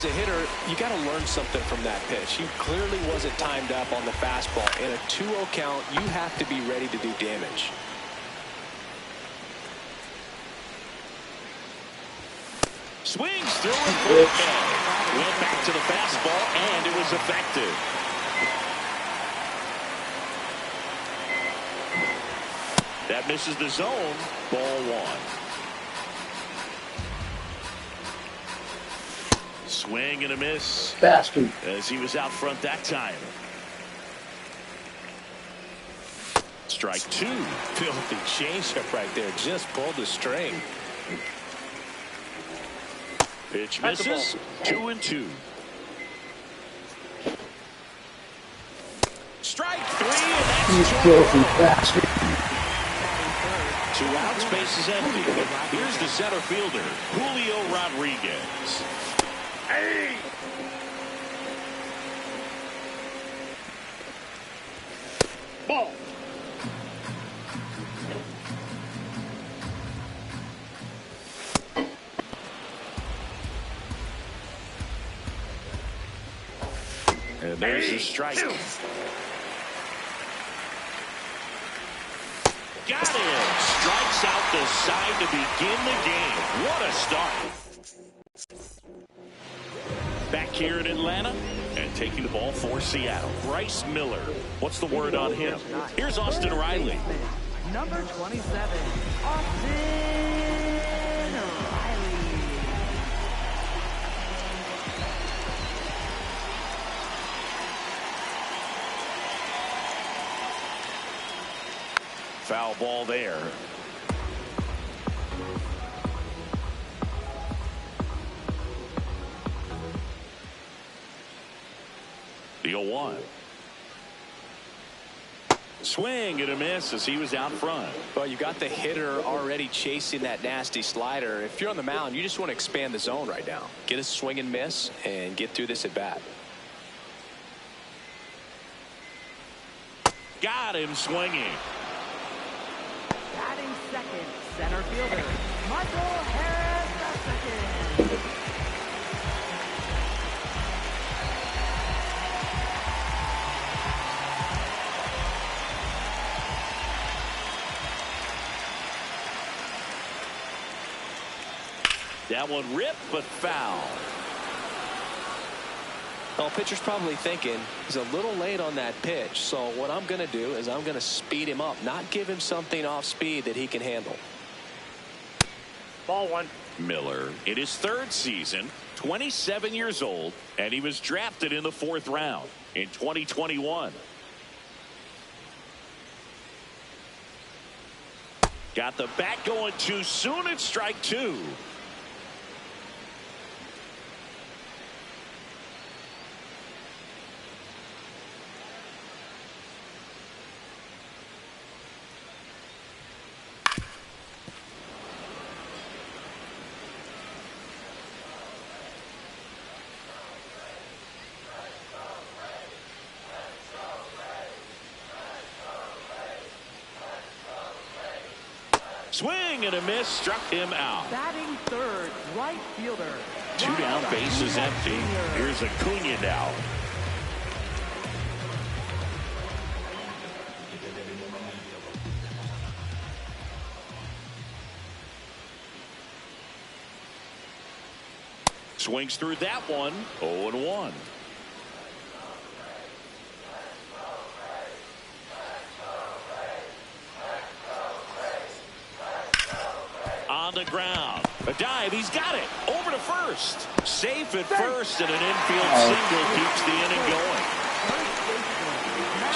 As a hitter, you got to learn something from that pitch. He clearly wasn't timed up on the fastball. In a 2-0 count, you have to be ready to do damage. Swings through it for the K. Went back to the fastball, and it was effective. That misses the zone. Ball 1. Swing and a miss. Bastard. As he was out front that time. Strike 2. Filthy changeup right there. Just pulled the string. Pitch misses. 2-2. Strike 3, and that's You filthy bastard. 2 outs, base is empty. Here's the center fielder, Julio Rodriguez. Hey! Ball. And there's a strike. Got him. Strikes out the side to begin the game. What a start. Back here in Atlanta and taking the ball for Seattle. Bryce Miller. What's the word on him? Here's Austin Riley. Number 27, Austin Riley. Foul ball there. The 0-1. Swing and a miss as he was out front. Well, you got the hitter already chasing that nasty slider. If you're on the mound, you just want to expand the zone right now. Get a swing and miss and get through this at bat. Got him swinging. Batting second, center fielder, Michael Harris II. That one ripped, but foul. Well, pitcher's probably thinking he's a little late on that pitch. So what I'm going to do is I'm going to speed him up, not give him something off speed that he can handle. Ball 1. Miller in his 3rd season, 27 years old, and he was drafted in the 4th round in 2021. Got the bat going too soon. It's strike 2. Swing and a miss, struck him out. Batting third, right fielder. 2 down, base is empty. Here's Acuna now. Swings through that one. 0-1. On the ground. A dive. He's got it. Over to first. Safe at first, and an infield single keeps the inning going.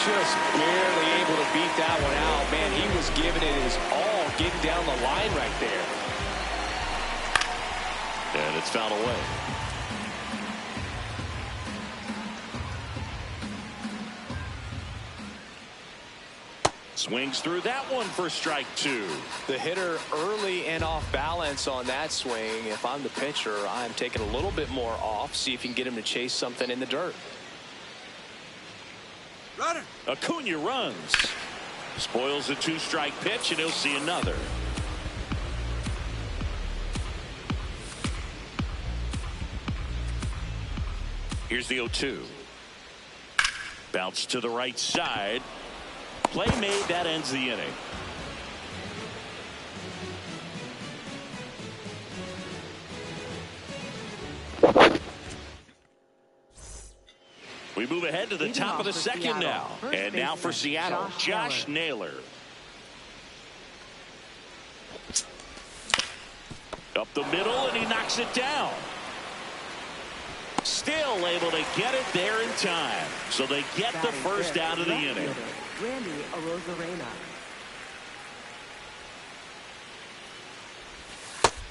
Just barely able to beat that one out. Man, he was giving it his all, getting down the line right there. And it's fouled away. Swings through that one for strike 2. The hitter early and off balance on that swing. If I'm the pitcher, I'm taking a little bit more off. See if you can get him to chase something in the dirt. Runner. Acuna runs. Spoils a 2-strike pitch, and he'll see another. Here's the 0-2. Bounce to the right side. Play made. That ends the inning. We move ahead to the top of the second now. And now for Seattle, Josh Naylor. Up the middle, and he knocks it down. Still able to get it there in time. So they get the first out of the inning. Randy Arozarena.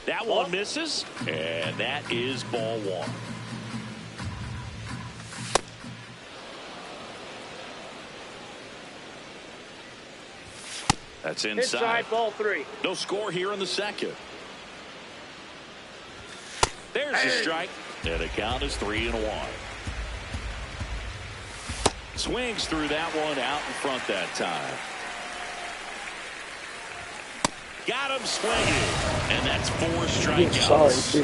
That one misses, and that is ball one. That's inside. Ball 3. No score here in the second. There's the strike, and the count is 3-1. Swings through that one out in front that time. Got him swinging, and that's 4 strikeouts.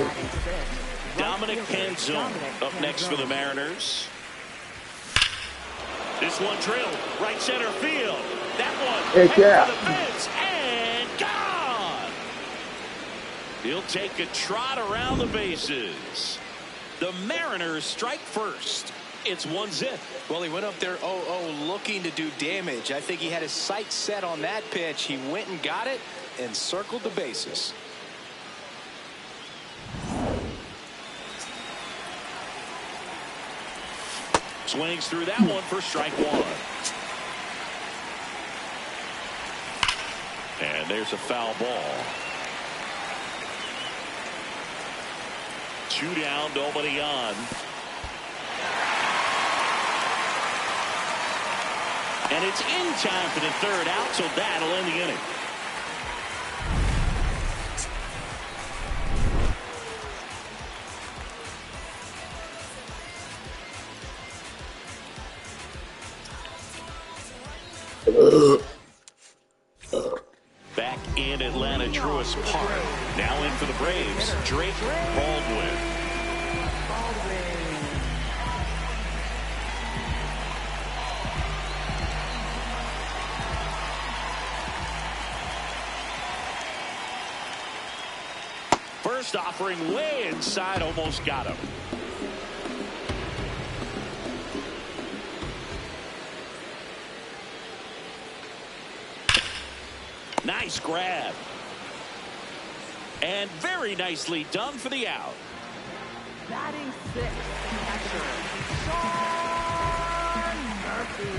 Dominic Canzone up next for the Mariners. This one drilled right center field. That one headed for the fence and gone. He'll take a trot around the bases. The Mariners strike first. It's 1-0. Well, he went up there 0-0 looking to do damage. I think he had his sights set on that pitch. He went and got it and circled the bases. Swings through that one for strike one. And there's a foul ball. 2 down, nobody on. And it's in time for the third out, so that'll end the inning. Back in Atlanta, Str8up Park. Now in for the Braves, Drake Baldwin. First offering way inside, almost got him. Nice grab. And very nicely done for the out. Batting 6th, catcher, Sean Murphy.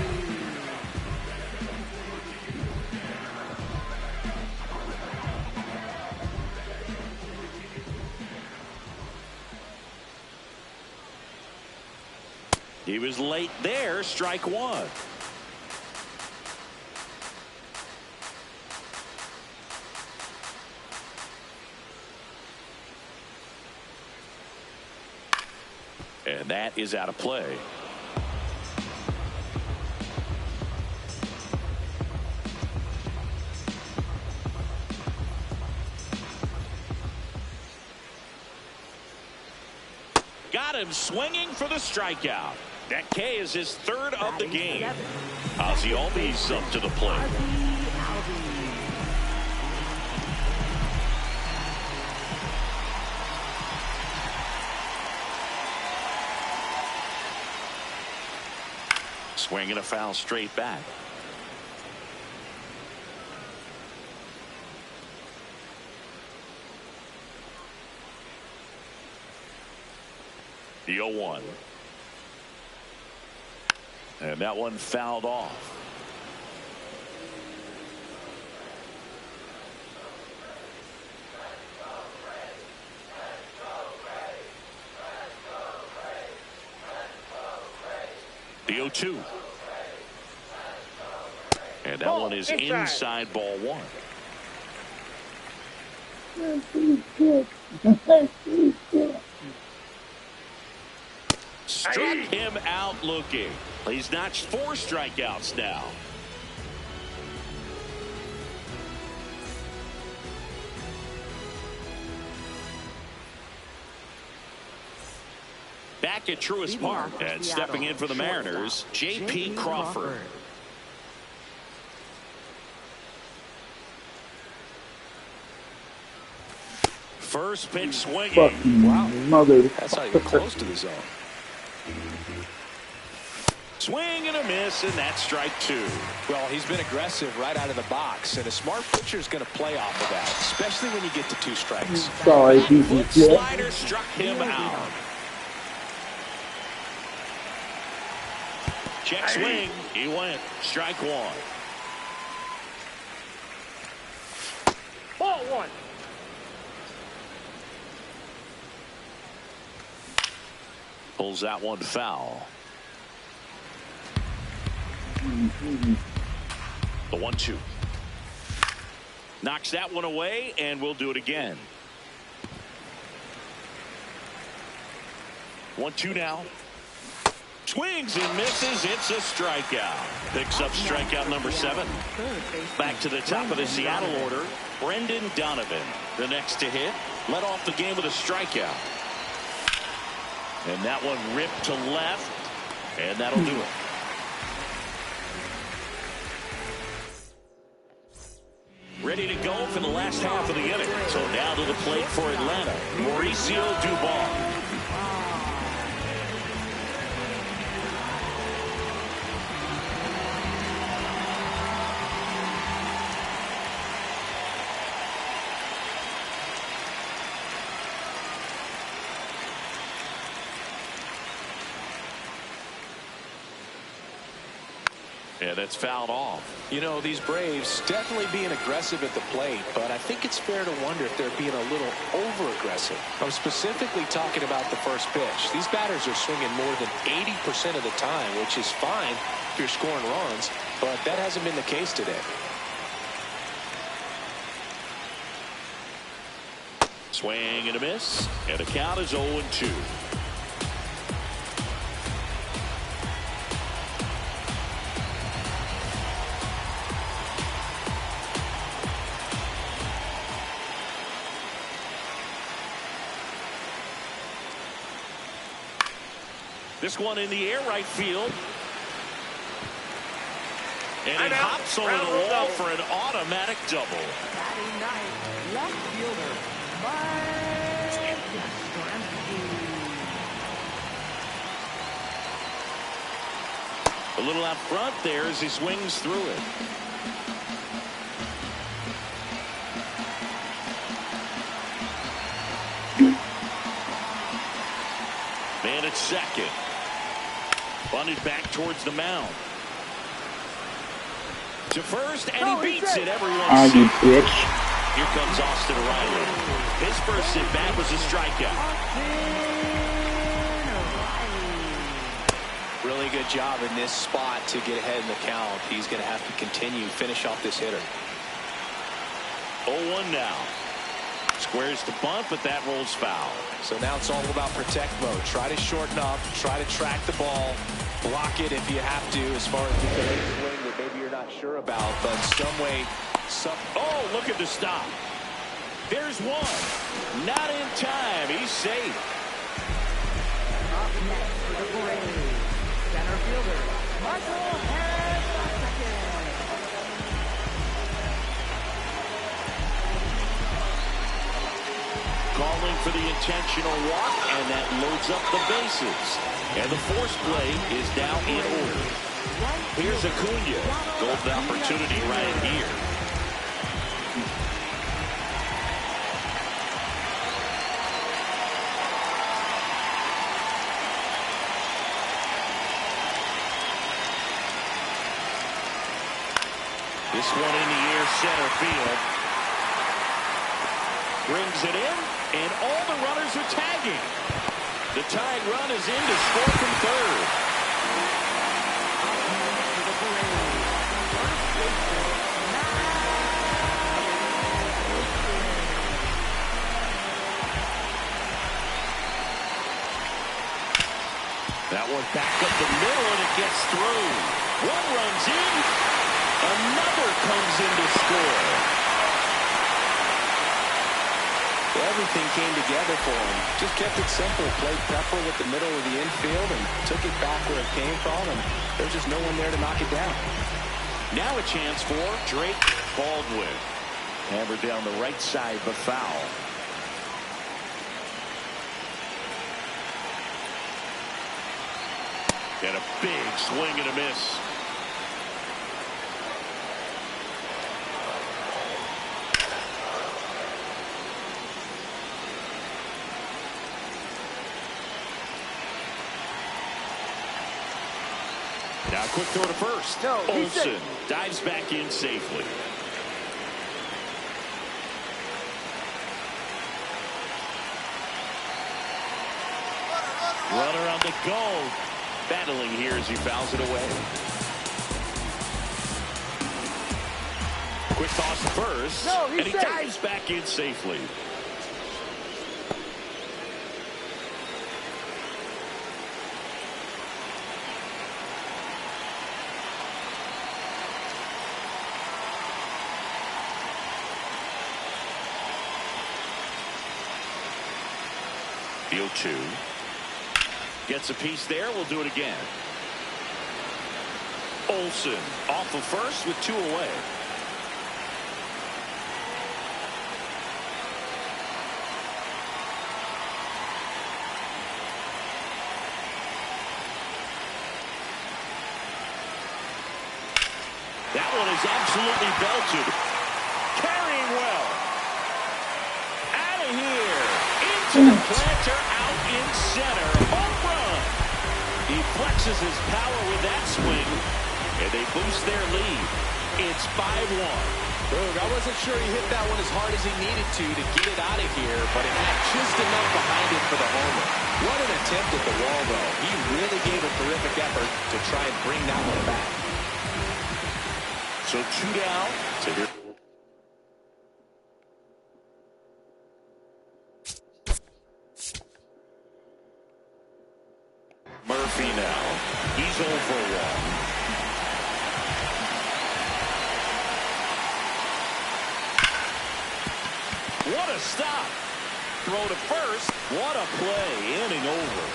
He was late there, strike one. And that is out of play. Got him swinging for the strikeout. That K is his third of the game. Ozzie Albies up to the plate. Swinging a foul straight back. The 0-1. And that one fouled off. The 0-2. And that one is inside ball one. Struck him out looking. He's notched 4 strikeouts now. Back back at Truist Park. And stepping in for the Mariners, J.P. Crawford. First pitch swinging. Wow. Mother. That's not even close to the zone. Swing and a miss, and that's strike two. Well, he's been aggressive right out of the box, and a smart pitcher is going to play off of that, especially when you get to 2 strikes. Sorry, Foot slider struck him out. Check swing. He went. Strike one. Ball one. Pulls that one foul. The 1-2. Knocks that one away, and we'll do it again. 1-2 now. Swings and misses. It's a strikeout. Picks up strikeout number 7. Back to the top of the Seattle order, Brendan Donovan. The next to hit. Led off the game with a strikeout. And that one ripped to left. And that'll do it. Ready to go for the last half of the inning. So now to the plate for Atlanta, Mauricio Dubon. Yeah, that's fouled off. You know, these Braves definitely being aggressive at the plate, but I think it's fair to wonder if they're being a little over-aggressive. I'm specifically talking about the first pitch. These batters are swinging more than 80% of the time, which is fine if you're scoring runs, but that hasn't been the case today. Swing and a miss, and the count is 0-2. This one in the air, right field. And it hops over the wall for an automatic double. Batting ninth, left fielder, Str8up. A little out front there as he swings through it. Man at second. Bunted back towards the mound. To first, and he beats it. Everyone You sees. bitch. Here comes Austin Riley. His first at bat was a strikeout. Really good job in this spot to get ahead in the count. He's going to have to finish off this hitter. 0-1 now. Squares the bunt, but that rolls foul. So now it's all about protect mode. Try to shorten up, try to track the ball, block it if you have to, as far as the delayed swing that maybe you're not sure about, but Oh, look at the stop. There's one. Not in time. He's safe. Up next for the Braves, center fielder, Michael Harris II. Calling for the intentional walk, and that loads up the bases. And the force play is now in order. Here's Acuna. Golden opportunity right here. This one in the air, center field. Brings it in, and all the runners are tagging. The tying run is in to score from third. That one back up the middle, and it gets through. One runs in, another comes in to score. Everything came together for him. Just kept it simple. Played pepper with the middle of the infield and took it back where it came from, and there's just no one there to knock it down. Now a chance for Drake Baldwin. Hammered down the right side, but foul. And a big swing and a miss. Now quick throw to first. No, Olsen dives back in safely. Runner on the go. Battling here as he fouls it away. Quick toss to first. No, and he safe. dives back in safely. Field 2. Gets a piece there. We'll do it again. Olsen off of first with 2 away. That one is absolutely belted. Carrying well. Out of here. Into the planter, out in center. Home run. He flexes his power with that swing, and they boost their lead. It's 5-1. Boog, I wasn't sure he hit that one as hard as he needed to get it out of here, but it had just enough behind it for the homer. What an attempt at the wall, though. He really gave a terrific effort to try and bring that one back. So 2 down. So here. Murphy now. He's 0 for 1. What a stop. Throw to first. What a play. Inning over.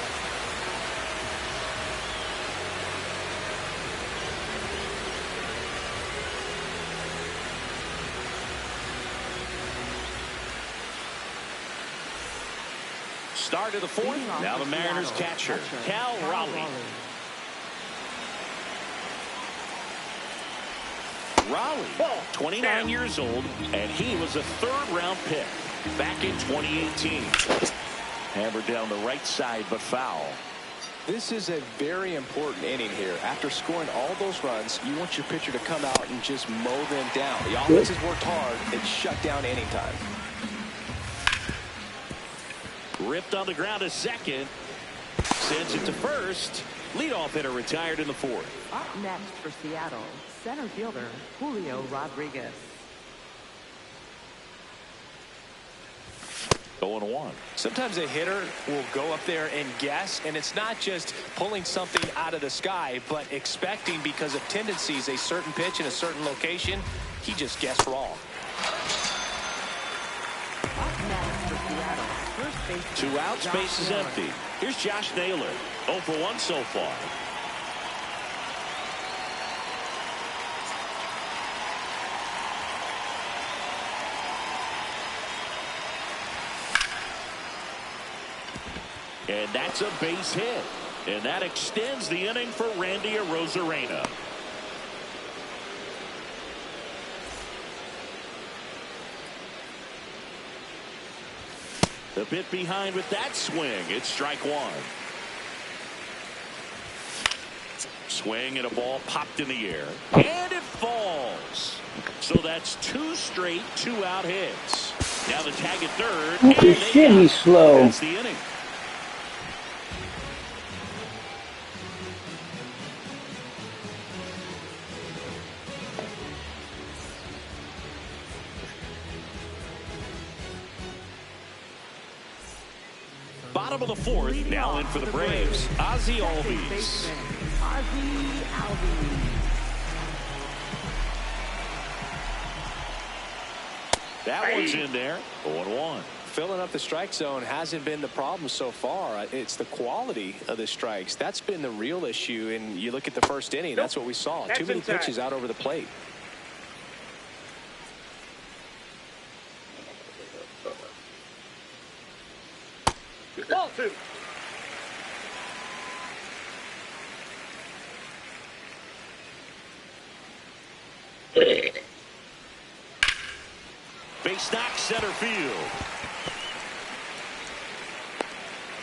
Start of the 4th. Now the Mariners catcher, Cal Raleigh. Raleigh, 29 years old, and he was a 3rd-round pick back in 2018. Hammered down the right side, but foul. This is a very important inning here. After scoring all those runs, you want your pitcher to come out and just mow them down. The offense has worked hard. It's shut down inning time. Ripped on the ground to second. Sends it to first. Leadoff hitter retired in the 4th. Up next for Seattle, center fielder Julio Rodriguez. 0-1. Sometimes a hitter will go up there and guess, and it's not just pulling something out of the sky, but expecting because of tendencies a certain pitch in a certain location. He just guessed wrong. Up next for Seattle, first base. 2 outs, base is empty. Here's Josh Naylor. 0 for 1 so far. And that's a base hit. And that extends the inning for Randy Arozarena. A bit behind with that swing. It's strike 1. Swing and a ball popped in the air. And it falls. So that's 2 straight 2-out hits. Now the tag at third. Holy shit, he's slow. That's the inning. Bottom of the 4th, now in for the Braves, Ozzie Albies. Ozzie Albies. That one's in there. 0-1. filling up the strike zone hasn't been the problem so far. It's the quality of the strikes. That's been the real issue. And you look at the first inning, that's what we saw. Too many pitches out over the plate. Ball 2. Base knock center field.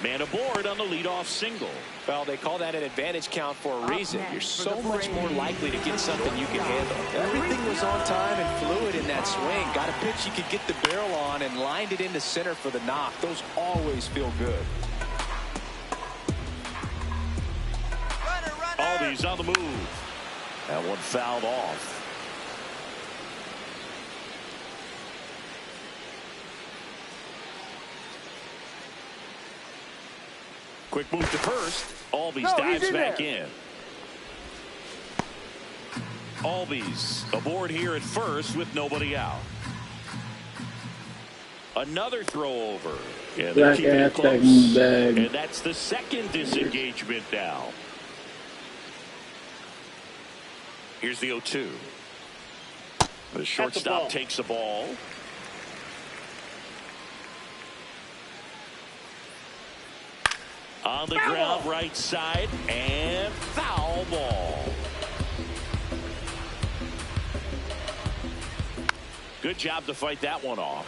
Man aboard on the leadoff single. Well, they call that an advantage count for a reason. You're so much more likely to get something you can handle. Everything was on time and fluid in that swing. Got a pitch you could get the barrel on and lined it into center for the knock. Those always feel good. Albies on the move. That one fouled off. Quick move to first. Albies dives back in. Albies aboard here at first with nobody out. Another throw over. And they're keeping it close. And that's the second disengagement now. Here's the 0-2. The shortstop takes the ball. On the ground, right side, and foul ball. Good job to fight that one off.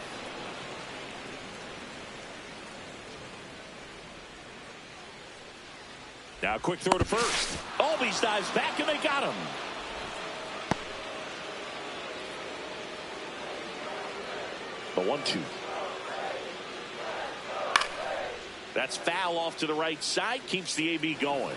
Now, quick throw to first. Albies dives back, and they got him. The 1-2. That's foul off to the right side. Keeps the AB going.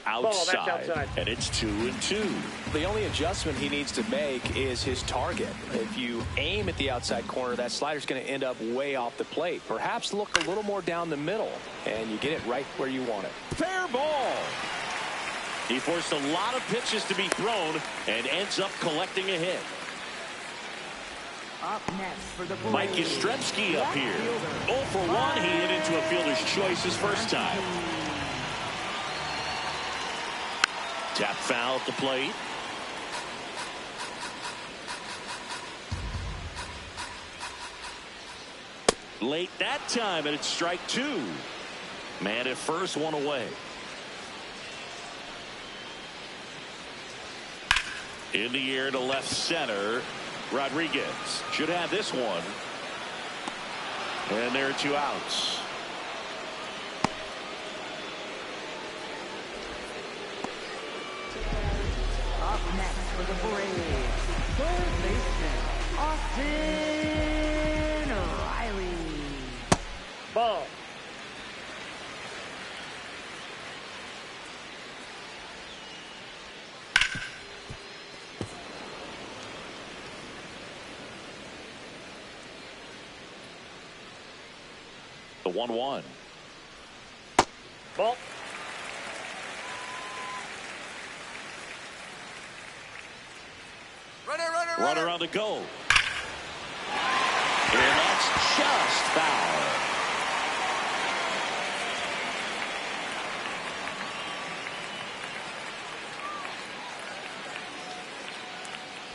Outside. And it's 2-2. The only adjustment he needs to make is his target. If you aim at the outside corner, that slider's going to end up way off the plate. Perhaps look a little more down the middle, and you get it right where you want it. Fair ball. He forced a lot of pitches to be thrown and ends up collecting a hit. Up next for the Mike Str8up up here. 0 for 1. He hit into a fielder's choice his first time. Tap foul at the plate. Late that time, and it's strike 2. Man at first, one away. In the air to left center. Rodriguez should have this one. And there are 2 outs. Up next for the Braves, third baseman, Austin Riley. Ball. The 1-1. Ball. Runner on the go. And that's just foul.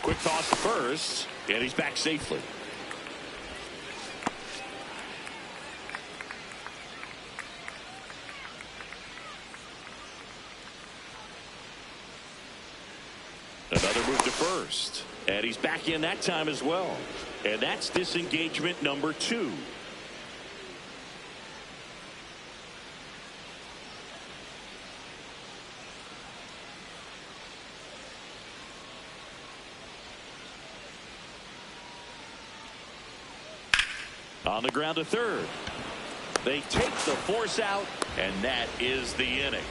Quick toss to first, and he's back safely. Another move to first. And he's back in that time as well. And that's disengagement number 2. On the ground to third. They take the force out, and that is the inning.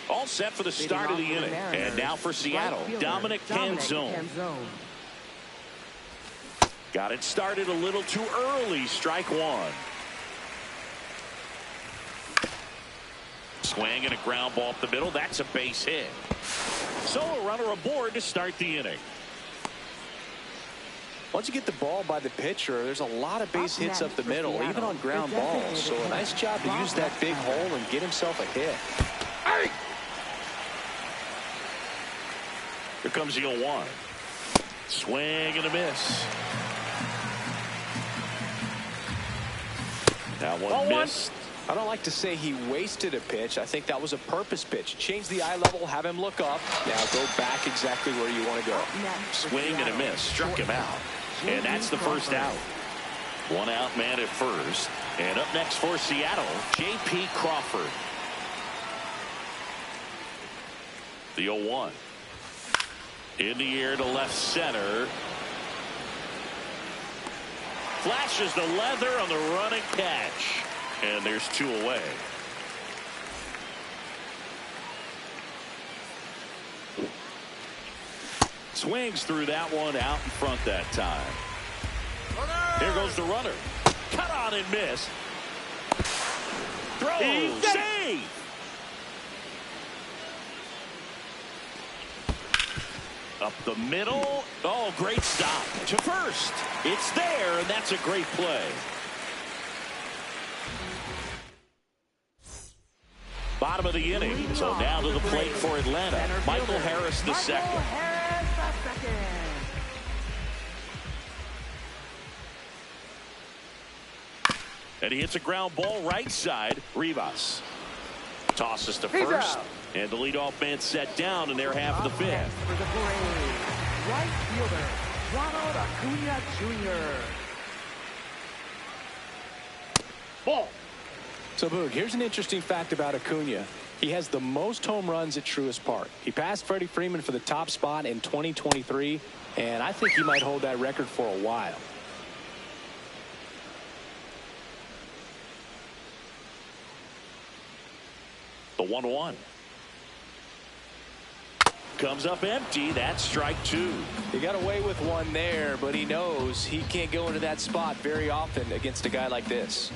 All set for the start of the inning. And now for Seattle, Dominic Canzone. Got it started a little too early. Strike 1. Swing and a ground ball up the middle. That's a base hit. So a runner aboard to start the inning. Once you get the ball by the pitcher, there's a lot of base hits up the middle, even on ground balls. So a nice job to use that big hole and get himself a hit. Hey! Here comes the 0-1. Swing and a miss. That one missed. I don't like to say he wasted a pitch. I think that was a purpose pitch. Change the eye level, have him look up. Now go back exactly where you want to go. Swing and a miss. Struck him out. And that's the first out. One out man at first. And up next for Seattle, J.P. Crawford. The 0-1. In the air to left center. Flashes the leather on the running catch. And there's 2 away. Swings through that one out in front that time. Here goes the runner. Cut on and miss. Throw. Save. Up the middle. Oh, great stop. To first. It's there, and that's a great play. Bottom of the inning. So now to the plate for Atlanta. Michael Harris the second. And he hits a ground ball right side. Rivas tosses to first. And the leadoff man set down in their half of the fifth. For the Braves, right fielder, Ronald Acuna Jr. Ball. So, Boog, here's an interesting fact about Acuna. He has the most home runs at Truist Park. He passed Freddie Freeman for the top spot in 2023, and I think he might hold that record for a while. The 1-1. Comes up empty. That's strike 2. He got away with one there, but he knows he can't go into that spot very often against a guy like this.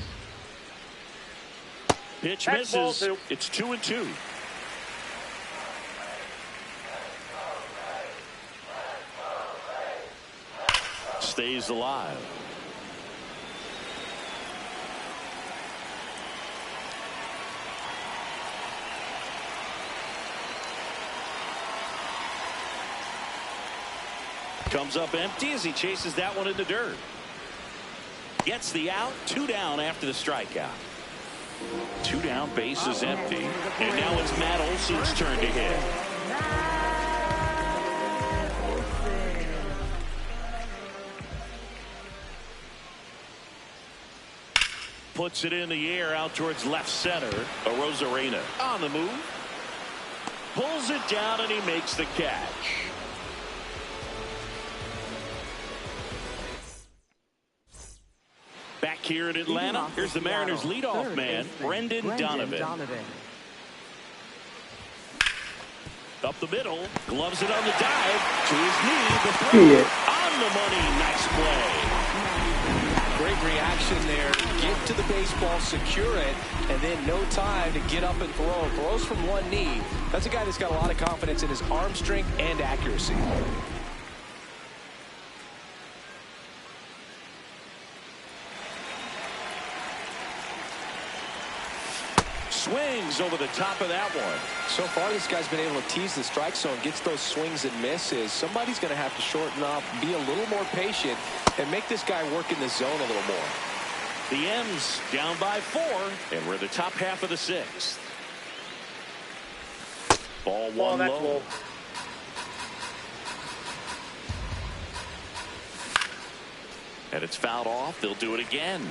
Pitch misses. It's 2-2. Stays alive. Comes up empty as he chases that one in the dirt. Gets the out. 2 down after the strikeout. 2 down, bases empty. And now it's Matt Olson's turn to hit. Puts it in the air out towards left center. Arozarena on the move. Pulls it down and he makes the catch. Back here in Atlanta, here's the Mariners' leadoff man, Brendan Donovan. Up the middle, gloves it on the dive, to his knee, the throw, on the money, nice play. Great reaction there. Get to the baseball, secure it, and then no time to get up and throw. Throws from one knee. That's a guy that's got a lot of confidence in his arm strength and accuracy. Swings over the top of that one. So far, this guy's been able to tease the strike zone, gets those swings and misses. Somebody's going to have to shorten up, be a little more patient, and make this guy work in the zone a little more. The M's down by 4, and we're the top half of the 6th. Ball one low. And it's fouled off. They'll do it again.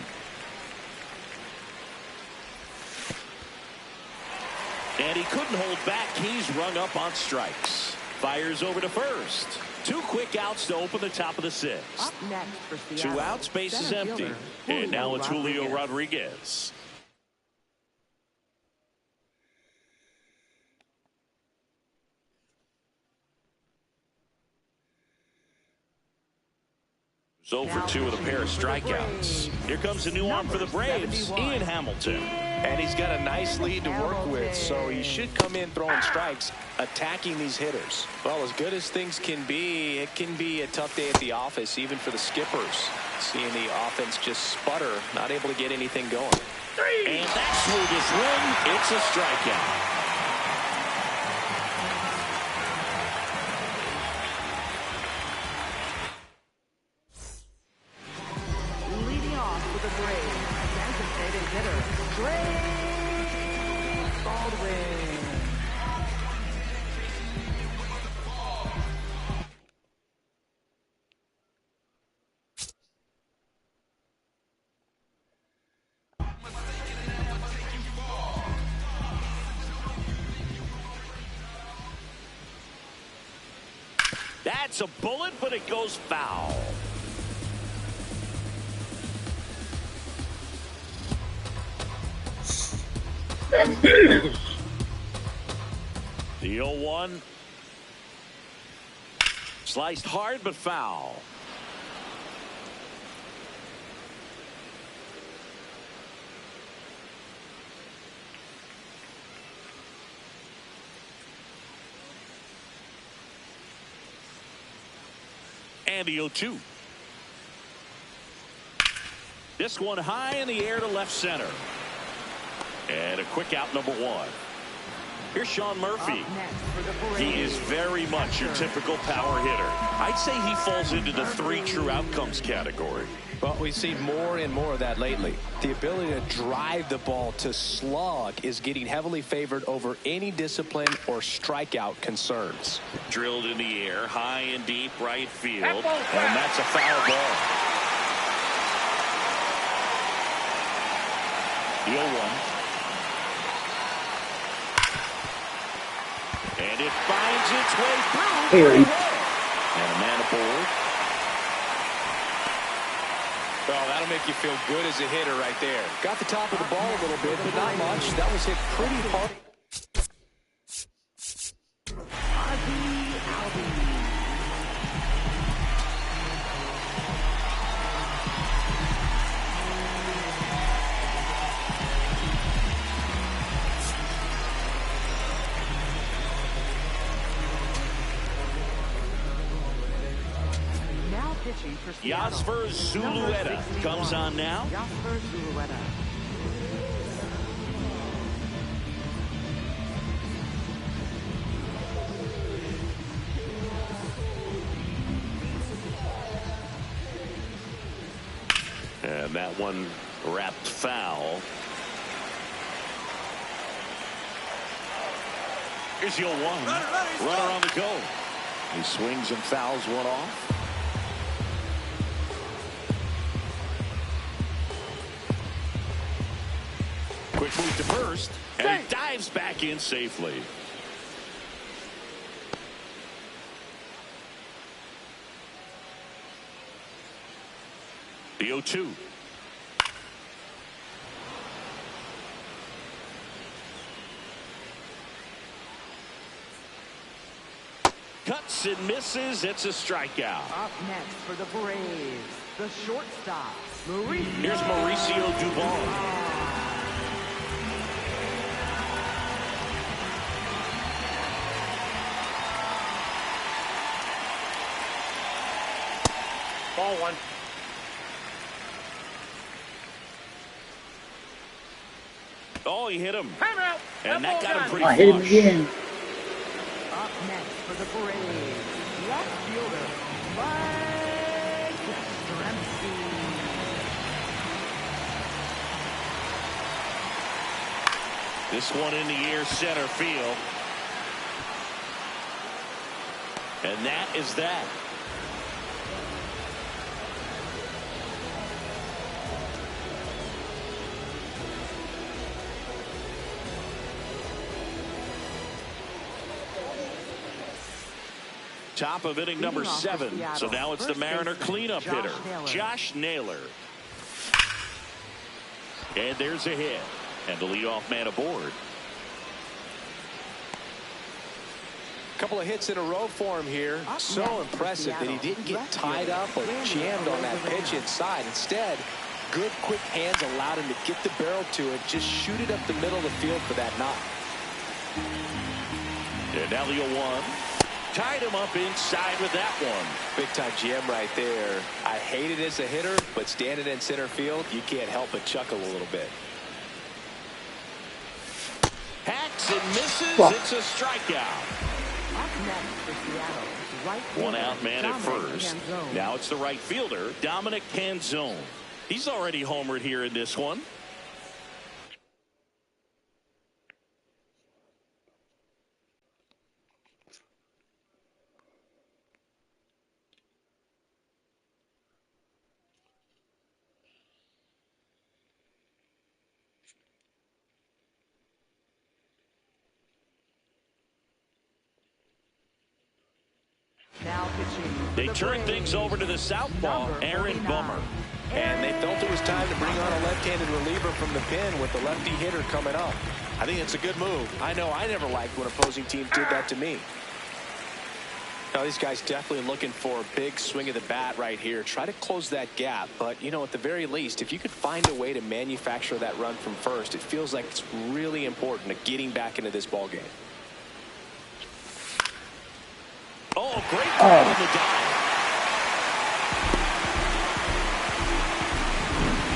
And he couldn't hold back. He's rung up on strikes. Fires over to first. 2 quick outs to open the top of the 6th. Up next for Seattle, 2 outs, base is empty. And now it's Julio Rodriguez. So for 2 with a pair of strikeouts. Here comes the new arm for the Braves, Ian Hamilton. And he's got a nice lead to work with, so he should come in throwing strikes, attacking these hitters. Well, as good as things can be, it can be a tough day at the office, even for the skippers. Seeing the offense just sputter, not able to get anything going. And that's where this one, it's a strikeout. Leading off with a great designated hitter, Str8up Baldwin. That's a bullet, but it goes foul. The 0-1. Sliced hard, but foul. And the 0-2. This one high in the air to left center. And a quick out, number 1. Here's Sean Murphy. He is very much your typical power hitter. I'd say he falls into the 3 true outcomes category. Well, we see more and more of that lately. The ability to drive the ball to slug is getting heavily favored over any discipline or strikeout concerns. Drilled in the air, high and deep right field. And that's a foul ball. The 0-1. And it finds its way through. And a man aboard. Well, that'll make you feel good as a hitter right there. Got the top of the ball a little bit, but not much. That was hit pretty hard. Yasver Zulueta comes on now. Yasver Zulueta. And that one wrapped foul. Here's the 0-1. Runner on the go. He swings and fouls one off. Quick move to first, and he dives back in safely. The 0-2. Cuts and misses. It's a strikeout. Up next for the Braves, the shortstop, Mauricio. Here's Mauricio Dubon. Ball 1. Oh, he hit him. Timeout. And that got him pretty I hit him flush. again. Up next for the Braves, left fielder, Mike Dempsey. This one in the air, center field. And that is that. Top of inning number 7. So now it's the Mariner cleanup hitter, Josh Naylor. And there's a hit. And the leadoff man aboard. A couple of hits in a row for him here. So impressive that he didn't get tied up or jammed on that pitch inside. Instead, good, quick hands allowed him to get the barrel to it, just shoot it up the middle of the field for that knock. And now the 0-1. Tied him up inside with that one. Big-time gem right there. I hate it as a hitter, but standing in center field, you can't help but chuckle a little bit. Hacks and misses. It's a strikeout. Up next for Seattle, right fielder, One out man at first. Canzone. Now it's the right fielder, Dominic Canzone. He's already homered here in this one. Now pitching. They turn things over to the southpaw, Aaron Bummer. And they felt it was time to bring on a left-handed reliever from the pen with the lefty hitter coming up. I think it's a good move. I know I never liked when opposing teams did that to me. Now, these guys definitely looking for a big swing of the bat right here. Try to close that gap. But, you know, at the very least, if you could find a way to manufacture that run from first, it feels like it's really important to getting back into this ball game. Oh, great grab in the dive.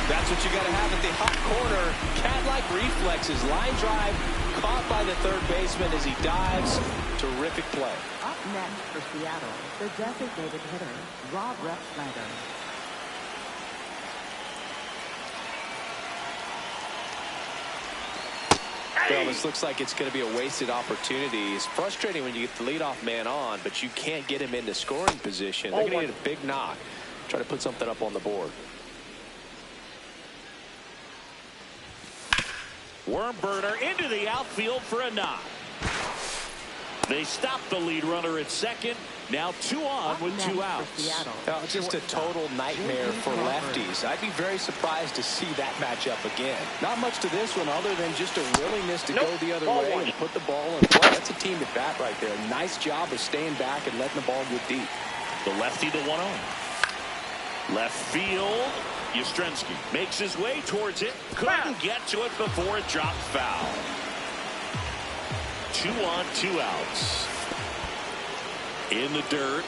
That's what you got to have at the hot corner. Cat-like reflexes. Line drive caught by the third baseman as he dives. Terrific play. Up next for Seattle, the designated hitter, Rob Refsnyder. Well, this looks like it's going to be a wasted opportunity. It's frustrating when you get the leadoff man on, but you can't get him into scoring position. They're going to get a big knock. Try to put something up on the board. Worm burner into the outfield for a knock. They stop the lead runner at second. Now 2 on with 2 outs. Now, just a total nightmare for lefties. I'd be very surprised to see that matchup again. Not much to this one other than just a willingness to go the other way and put the ball in play. That's a team at bat right there. Nice job of staying back and letting the ball get deep. The lefty to 1-0. Left field. Yastrzemski makes his way towards it. Couldn't get to it before it dropped foul. 2 on, 2 outs. In the dirt.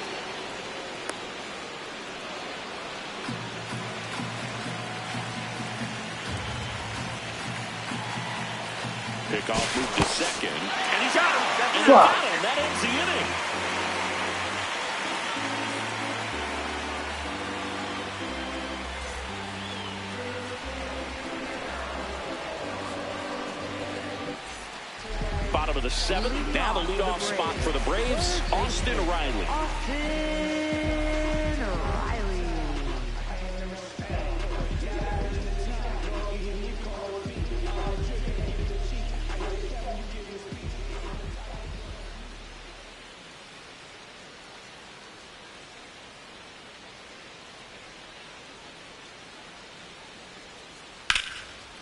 Pickoff move to second. And he's got him. And got him. That ends the inning. Bottom of the 7th. Now the leadoff spot for the Braves, Austin Riley.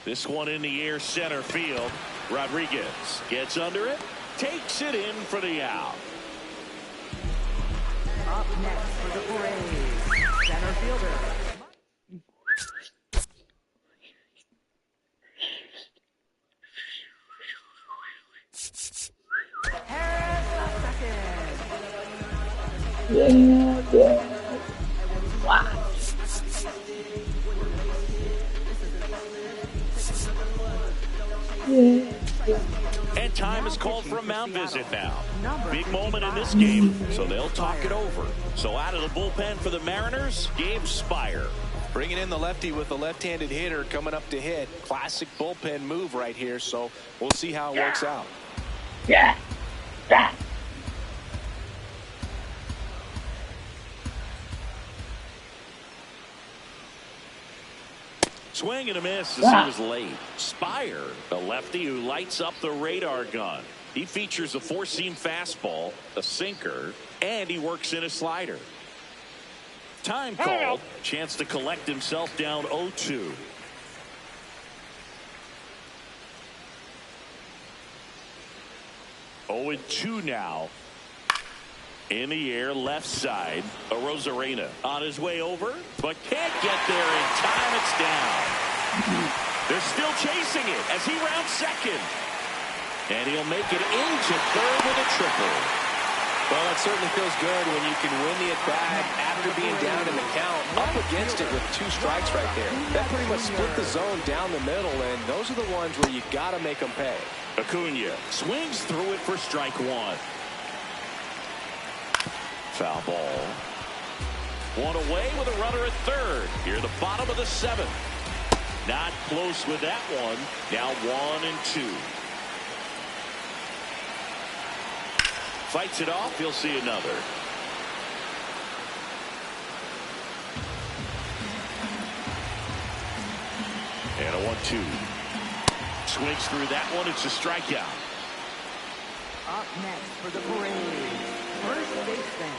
This one in the air, center field. Rodriguez gets under it, takes it in for the out. Up next for the Braves, center fielder. Harris, second. Wow. And time is called for a mound visit now. Big moment in this game, so they'll talk it over. So out of the bullpen for the Mariners, Gabe Spire. Bringing in the lefty with the left-handed hitter coming up to hit. Classic bullpen move right here, so we'll see how it works out. Yeah. Yeah. Swing and a miss as he was late. Spire, the lefty who lights up the radar gun. He features a 4-seam fastball, a sinker, and he works in a slider. Time called. Chance to collect himself down 0-2. Oh, 2 now. In the air, left side. Arozarena on his way over, but can't get there in time. It's down. They're still chasing it as he rounds second. And he'll make it into third with a triple. Well, it certainly feels good when you can win the at-bat after being down in the count, up against it with 2 strikes right there. That pretty much split the zone down the middle, and those are the ones where you got to make them pay. Acuna swings through it for strike 1. Foul ball. 1 away with a runner at third. Here the bottom of the 7th. Not close with that one. Now 1-2. Fights it off. He'll see another. And a 1-2. Swings through that one. It's a strikeout. Up next for the Braves, first baseman,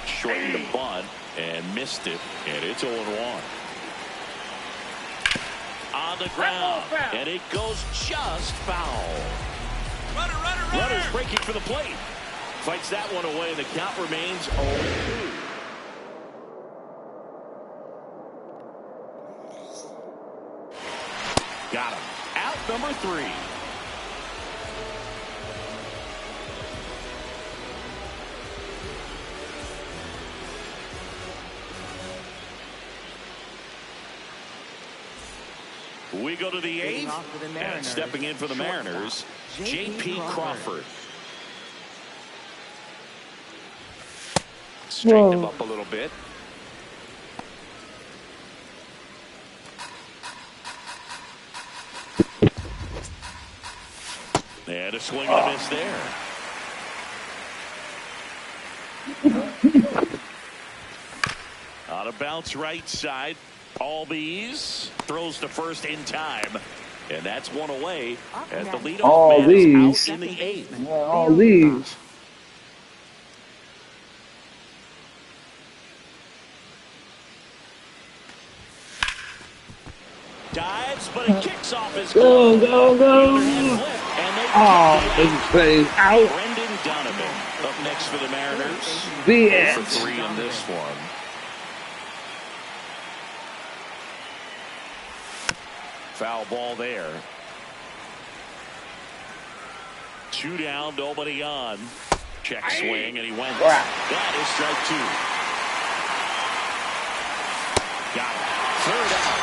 Shortened the bunt and missed it. And it's 0-1. On the ground, and it goes just foul. Runner's breaking for the plate. Fights that one away, and the count remains 0-2. Got him. Out number 3. We go to the 8th, and stepping in for the Mariners, J.P. Crawford. Straighten him up a little bit. And a swing and a miss there. On a bounce right side. Albies throws to first in time, and that's 1 away as the leadoff man is out in the 8th. Yeah, all these. Dives, but it kicks off his Go, glove. go, go. Oh, this plays out. Brendan Donovan up next for the Mariners. The end. For 3 in this one. Foul ball there. 2 down, nobody on. Check swing, and he went. That is strike 2. Got it. 3rd out.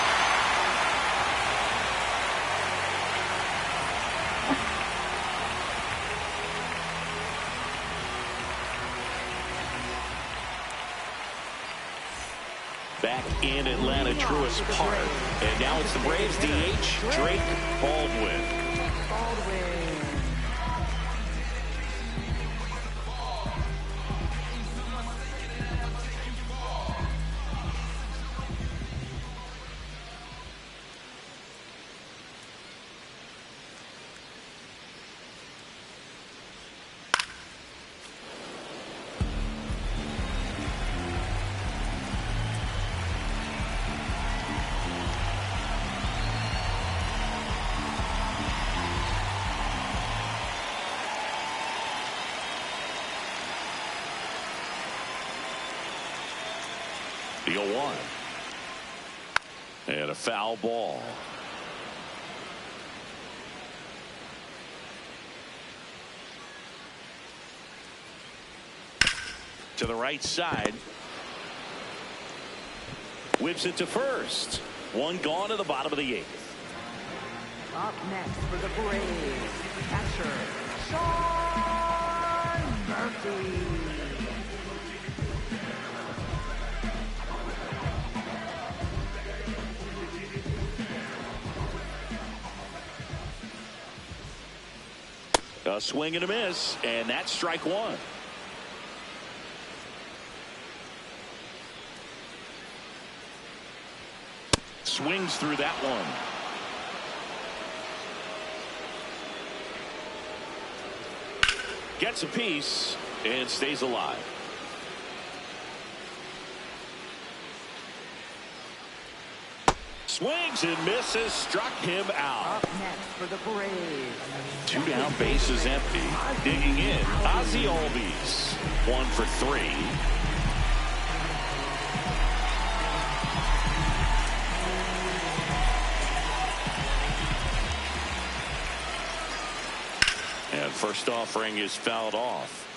Back in Atlanta, Truist Park. And now it's the Braves DH, Drake Baldwin. The 0-1. And a foul ball. To the right side. Whips it to first. 1 gone to the bottom of the 8th. Up next for the Braves, catcher, Sean Murphy. A swing and a miss, and that's strike 1. Swings through that one. Gets a piece and stays alive. Swings and misses, struck him out. Up next for the Braves. 2 down, bases empty. Digging in, Ozzie Albies. 1 for 3. And first offering is fouled off.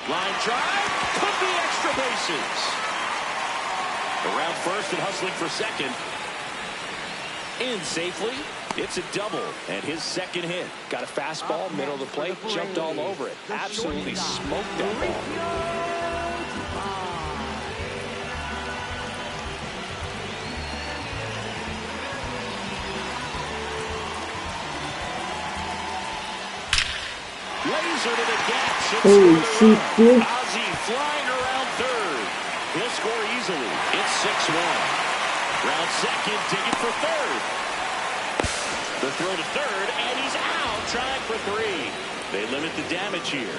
Line drive, could be extra bases. Around first and hustling for second. In safely. It's a double and his second hit. Got a fastball, middle of the plate, jumped all over it. Absolutely smoked that ball. Laser to the gap. Holy shit, dude. Ozzie flying around third. He'll score easily. It's 6-1. Round second, digging for third. The throw to third, and he's out, trying for 3. They limit the damage here.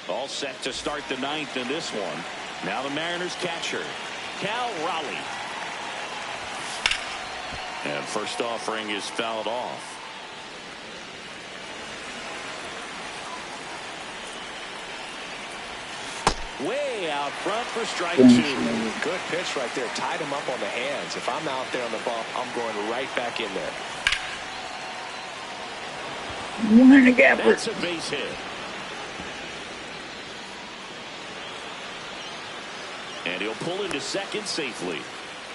All set to start the 9th in this one. Now the Mariners catcher, Cal Raleigh. And first offering is fouled off. Way out front for strike 2. Good pitch right there. Tied him up on the hands. If I'm out there on the bump, I'm going right back in there. One in the gap. That's a base hit. And he'll pull into second safely.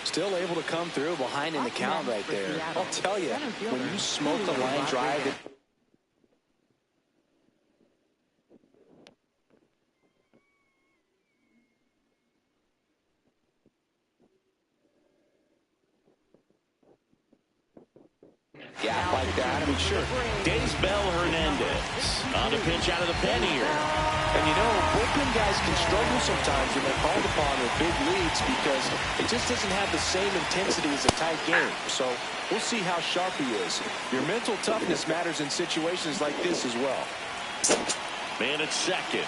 Still able to come through behind in the count right there. I'll tell you, when you smoke a line drive, gap like that, I mean, sure. Daysbel Hernandez on the pitch out of the pen here. And you know, bullpen guys can struggle sometimes when they're called upon with big leads because it just doesn't have the same intensity as a tight game. So we'll see how sharp he is. Your mental toughness matters in situations like this as well. Man at second.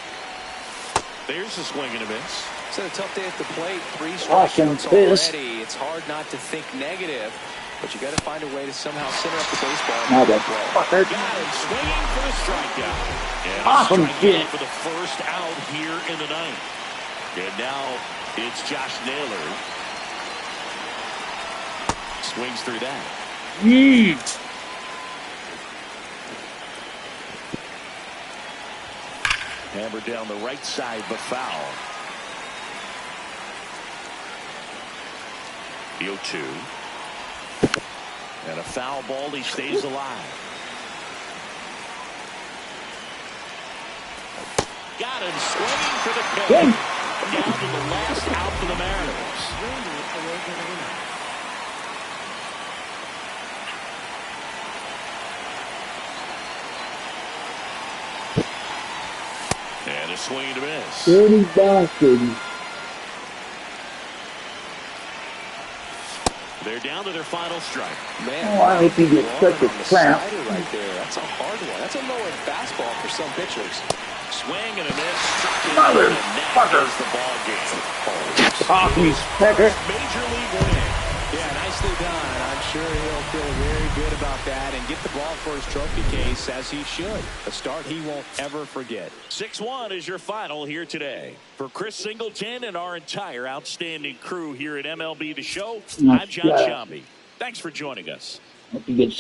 There's a swing and a miss. It's a tough day at the plate. 3 strikeouts already. It's hard not to think negative. But you got to find a way to somehow center up the baseball. Now Got him swinging for the strikeout. And awesome strikeout for the first out here in the 9th. And now it's Josh Naylor. Swings through that. Yeet. Hammered down the right side, but foul. The 0-2. And a foul ball, he stays alive. Got him swinging for the pitch. Down to the last out for the Mariners. And a swing and a miss. Dirty bastard. They're down to their final strike. Man, Oh, I hope he gets such a cramp. right there. That's a hard one. That's a lower fastball for some pitchers. Swing and a miss. Struck him Motherfucker. the ball game. Hockey pecker. Major league win. Yeah, nicely done. I'm sure he'll feel very good about that and get the ball for his trophy case as he should. A start he won't ever forget. 6-1 is your final here today. For Chris Singleton and our entire outstanding crew here at MLB The Show, I'm John Shambi. Thanks for joining us. Hope he gets